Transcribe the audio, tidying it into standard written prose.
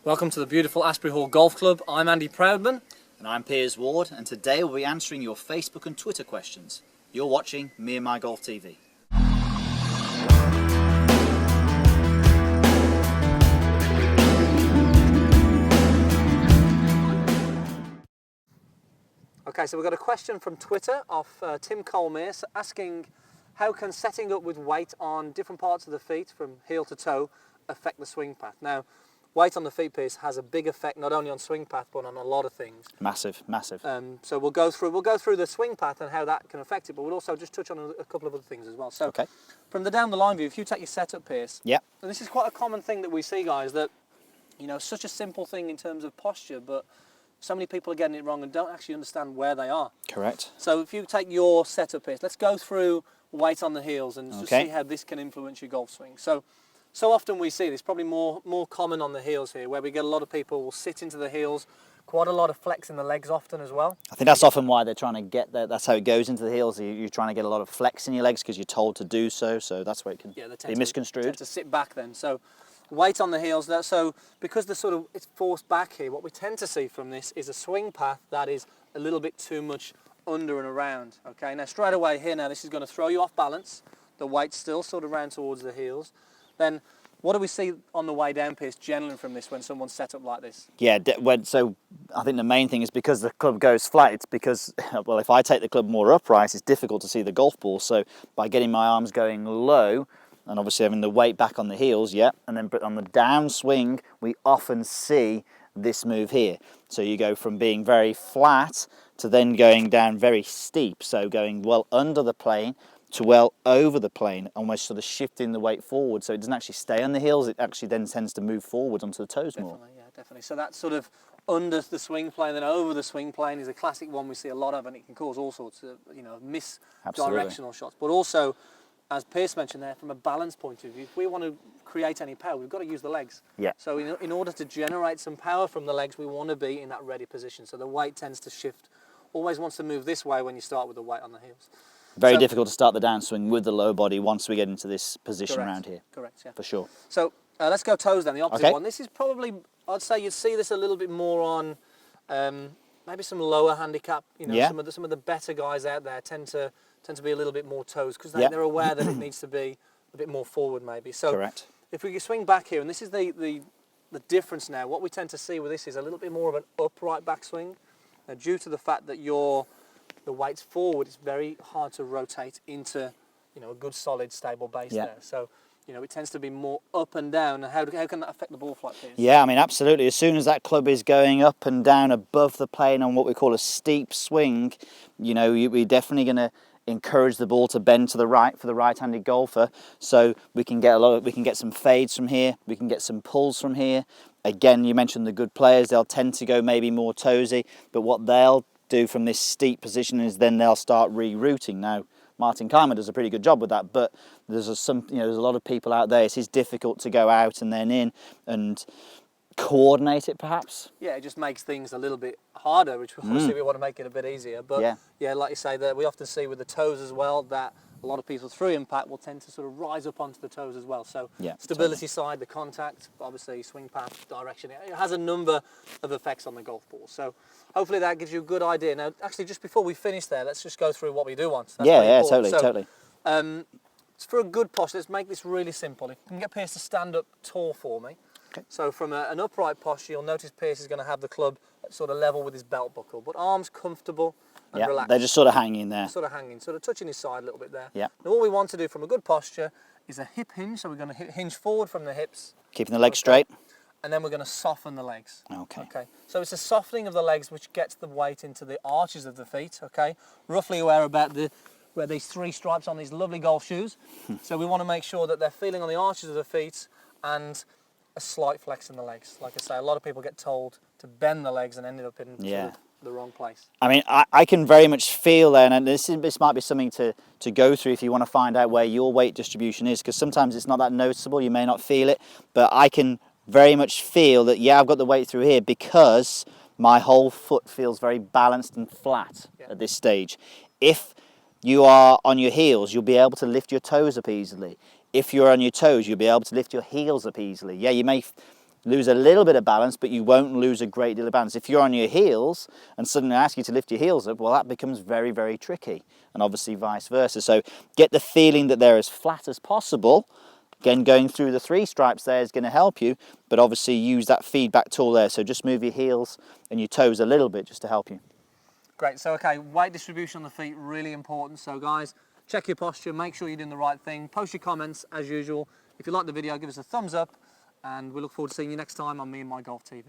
Welcome to the beautiful Asbury Hall Golf Club. I'm Andy Proudman. And I'm Piers Ward, and today we'll be answering your Facebook and Twitter questions. You're watching Me and My Golf TV. Okay, so we've got a question from Twitter off Tim Colmere asking, how can setting up with weight on different parts of the feet from heel to toe affect the swing path? Now, weight on the feet, Piers, has a big effect not only on swing path but on a lot of things. Massive. So we'll go through the swing path and how that can affect it, but we'll also just touch on a couple of other things as well. So Okay. From the down the line view, if you take your setup, Piers, Yeah. and this is quite a common thing that we see, guys, that such a simple thing in terms of posture, but so many people are getting it wrong and don't actually understand where they are. Correct. So if you take your setup, Piers, let's go through weight on the heels and just see how this can influence your golf swing. So often we see this, probably more common on the heels here, where we get a lot of people will sit into the heels, quite a lot of flex in the legs often as well. I think that's often why they're trying to get there. That's how it goes into the heels. You're trying to get a lot of flex in your legs because you're told to do so. So that's where it can be misconstrued. Tend to sit back then. So weight on the heels. So because it's forced back here, what we tend to see from this is a swing path that is a little bit too much under and around. Okay. Now straight away here, this is going to throw you off balance. The weight's still sort of round towards the heels. Then what do we see on the way down, Piers, generally from this when someone's set up like this? Yeah, so I think the main thing is because the club goes flat, it's because, well, if I take the club more upright, it's difficult to see the golf ball. So by getting my arms going low, and obviously having the weight back on the heels, and then on the downswing, we often see this move here. So you go from being very flat to then going down very steep. So going well under the plane to well over the plane, almost sort of shifting the weight forward, so it doesn't actually stay on the heels, it actually then tends to move forward onto the toes more. Yeah, definitely. So that's sort of under the swing plane, then over the swing plane is a classic one we see a lot of, and it can cause all sorts of, misdirectional shots. But also, as Piers mentioned there, from a balance point of view, if we want to create any power, we've got to use the legs. Yeah. So in order to generate some power from the legs, we want to be in that ready position. So the weight tends to shift, always wants to move this way when you start with the weight on the heels. Very difficult to start the downswing with the low body once we get into this position around here. Correct, yeah. For sure. So let's go toes then, the opposite one. This is probably, I'd say you'd see this a little bit more on maybe some lower handicap. Some of the better guys out there tend to be a little bit more toes because they're aware that it needs to be a bit more forward maybe. So correct. If we swing back here, and this is the difference now, what we tend to see with this is a little bit more of an upright backswing. Now, due to the fact that the weight's forward, it's very hard to rotate into a good solid stable base there. So it tends to be more up and down. How can that affect the ball flight, Piers? Yeah, I mean, absolutely. As soon as that club is going up and down above the plane on what we call a steep swing, we're definitely going to encourage the ball to bend to the right for the right-handed golfer. So we can get some fades from here. We can get some pulls from here. Again, you mentioned the good players. They'll tend to go maybe more toesy, but what they'll do from this steep position is then they'll start rerouting. Now, Martin Kaymer does a pretty good job with that, but there's a lot of people out there. It's difficult to go out and then in and coordinate it, perhaps. Yeah, it just makes things a little bit harder, which obviously we want to make it a bit easier. But yeah, like you say, that we often see with the toes as well that a lot of people through impact will tend to sort of rise up onto the toes as well. So stability side, the contact, obviously swing path, direction, it has a number of effects on the golf ball. So hopefully that gives you a good idea. Now, actually, just before we finish there, let's just go through what we do want. Totally. For a good posture, let's make this really simple. If you can get Piers to stand up tall for me. Okay. So from an upright posture, you'll notice Piers is going to have the club sort of level with his belt buckle, but arms comfortable and relaxed. They're just sort of hanging there. Sort of touching his side a little bit there. Yeah. Now what we want to do from a good posture is a hip hinge, so we're going to hinge forward from the hips. Keeping the legs straight. And then we're going to soften the legs. Okay. So it's a softening of the legs which gets the weight into the arches of the feet, okay? Roughly where these three stripes on these lovely golf shoes. So we want to make sure that they're feeling on the arches of the feet and a slight flex in the legs. Like I say, a lot of people get told to bend the legs and ended up in sort of the wrong place. I mean, I can very much feel there, and this might be something to go through if you want to find out where your weight distribution is, because sometimes it's not that noticeable, you may not feel it, but I can very much feel that, I've got the weight through here because my whole foot feels very balanced and flat at this stage. If you are on your heels, you'll be able to lift your toes up easily. If you're on your toes, you'll be able to lift your heels up easily. Yeah, you may lose a little bit of balance, but you won't lose a great deal of balance. If you're on your heels and suddenly I ask you to lift your heels up, well, that becomes very, very tricky, and obviously vice versa. So get the feeling that they're as flat as possible. Again, going through the 3 stripes there is going to help you, but obviously use that feedback tool there. So just move your heels and your toes a little bit just to help you. Great, so okay, weight distribution on the feet, really important. So guys, check your posture, make sure you're doing the right thing. Post your comments as usual. If you like the video, give us a thumbs up, and we look forward to seeing you next time on Me and My Golf TV.